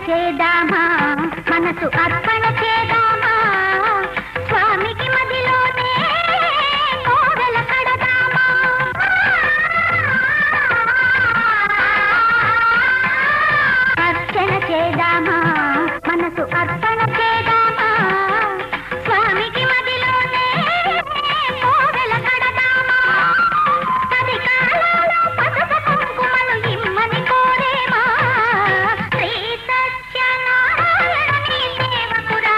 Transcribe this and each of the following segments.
చేదామా మనసు అర్పణ చేదామా స్వామికి మదిలోనే కోవెల కడదామా అర్చన చేదామా మనసు అర్పణ చేదామా స్వామికి మదిలోనే కోవెల కడదామా పది కాలాలు పసుపు కుంకుమలు ఇమ్మని కోరేమా శ్రీ సత్యనారాయణ నీ సేవకురా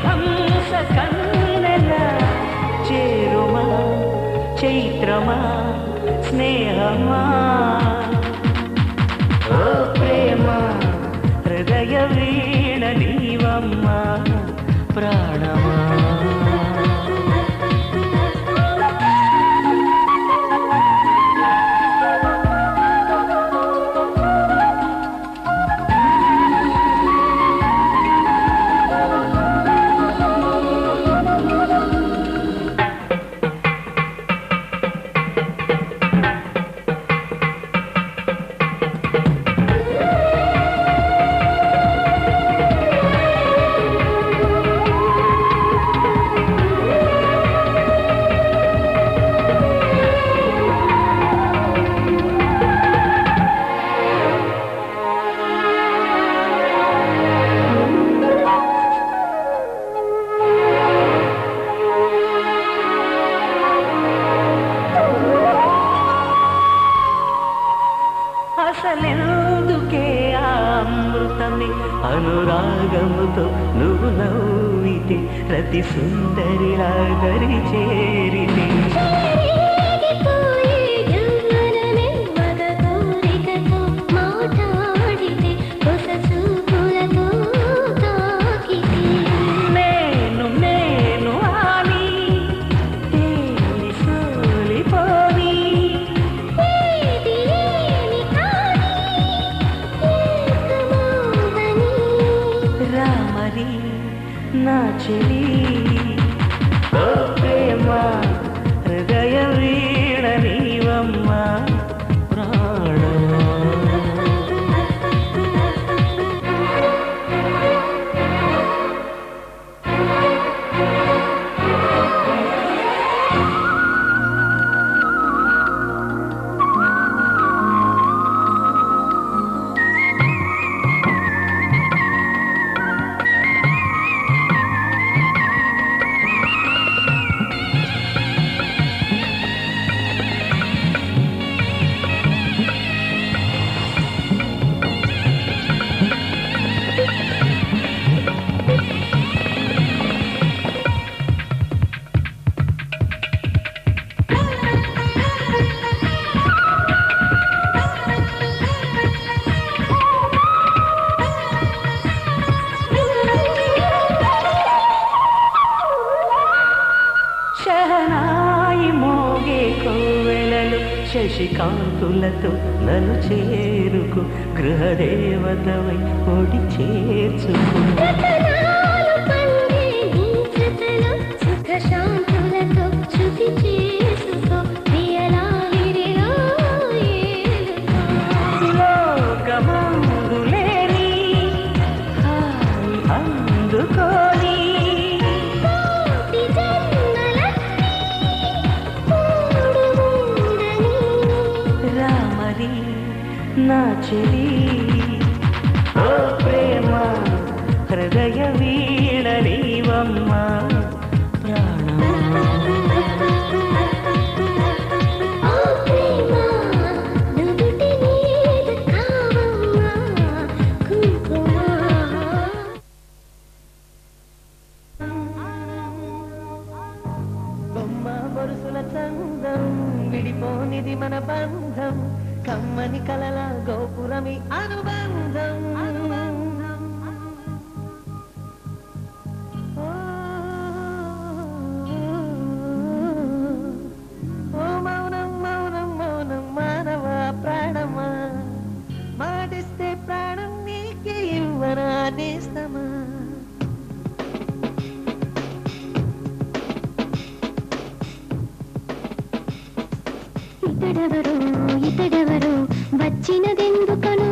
హంస కన్నెల చేరుమా చైత్రమా స్నేహమా ఓ ప్రేమ హృదయ వీణ నీవమ్మా ప్రాణమా అసలెందుకే అమృతమే అనురాగముతో నువ్వు నవ్వితే రతి సుందరిలా దరి చేరితే నా చెలి ఓ ప్రేమ హృదయ వీణ నీవమ్మా ప్రాణమా శహనాయి మోగే కోవెలలు శశికాంతులతో నన్ను చేరుకు గృహదేవతవై ఒడి చేర్చుకు లోకమందులేని హాయి అందుకోని రామరి నా చెలి ఓ ప్రేమ హృదయ వీణ నీవమ్మా ప్రాణమా బొరుసుల చందం విడిపోనిది మన బంధం కమ్మని కలల గోపురమి అనుబంధం ఓ మౌనం మౌనం మౌనం మానవ ప్రాణమా మాటిస్తే ప్రాణం నీకే ఇవ్వనా నేస్తమా ఇతడెవరు వచ్చినదెందుకను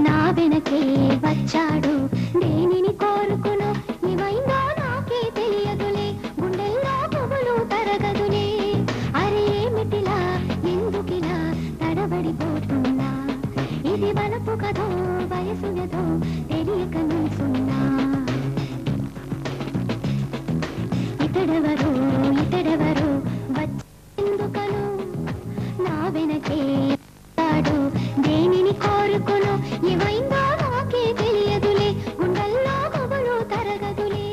నా వెనకే వచ్చాడు దేనిని కోరుకును ఇవైందో నాకే తెలియదులే గుండెల్లో పువ్వులు తరగదులే అరే ఏమిటిలా ఎందుకిలా తడబడిపోతున్నా ఇది వలపు కథో వయసునదో తెలియక నిల్చున్నా ఇతడెవరు వచ్చెందుకను నా వెనకే దేనిని కోరుకును ఇవైందో నాకే తెలియదులే గుండెల్లో పువ్వులు తరగదులే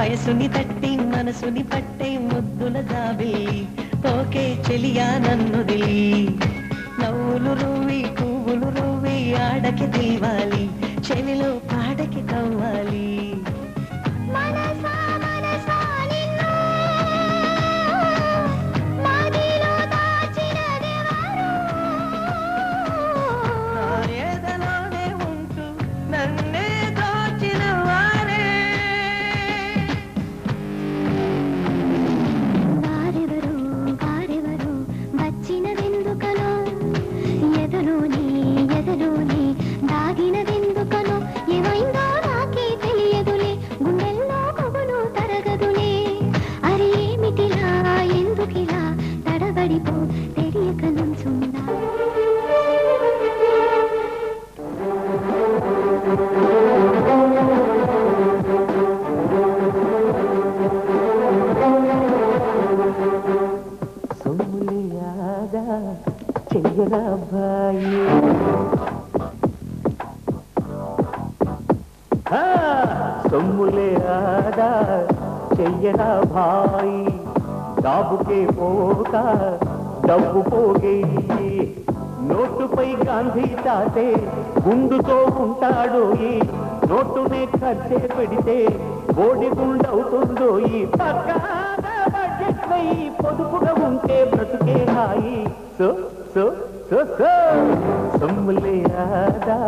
వయసుని తట్టి మనసుని పట్టే ముద్దుల జాబిల్లి ఓకే చెలియా నన్నుదిలి నవ్వులు రువ్వి పువ్వులు రువ్వి ఆడకి దివాలి చెలిలో పాడకి కవ్వాలి మనసా మనసా నిన్ను మదిలో దాచినదెవరు నా ఏదలోనే ఉంటూ నన్నే దోచిన వారే వారెవరు వారెవరు వచ్చినదెందుకనో ఎదలోనే ఎదలోనే దాగినదెందుకనో ఏమైందో నాకే తెలియదులే గుండెల్లో కొవ్వును తరగదులే అరే ఏమిటిలా ఎందుకిలా తడబడిపో తెలియక నుంచుందా సొమ్ములియాగా చెయ్యరా అబ్బాయి సొమ్ములే ఆదా చెయ్యరా భాయి డాబుకే పోక డబ్బు పోగేయి నోటుపై గాంధీ తాతే గుండుతో ఉంటాడు ఈ నోటునే ఖర్చే పెడితే బోడి గుండవుతుందో ఈ పక్కాన బడ్జెట్ ఈ పొదుపుగా ఉంటే బ్రతుకే హాయి సో సో సో సో సొమ్ములే ఆదా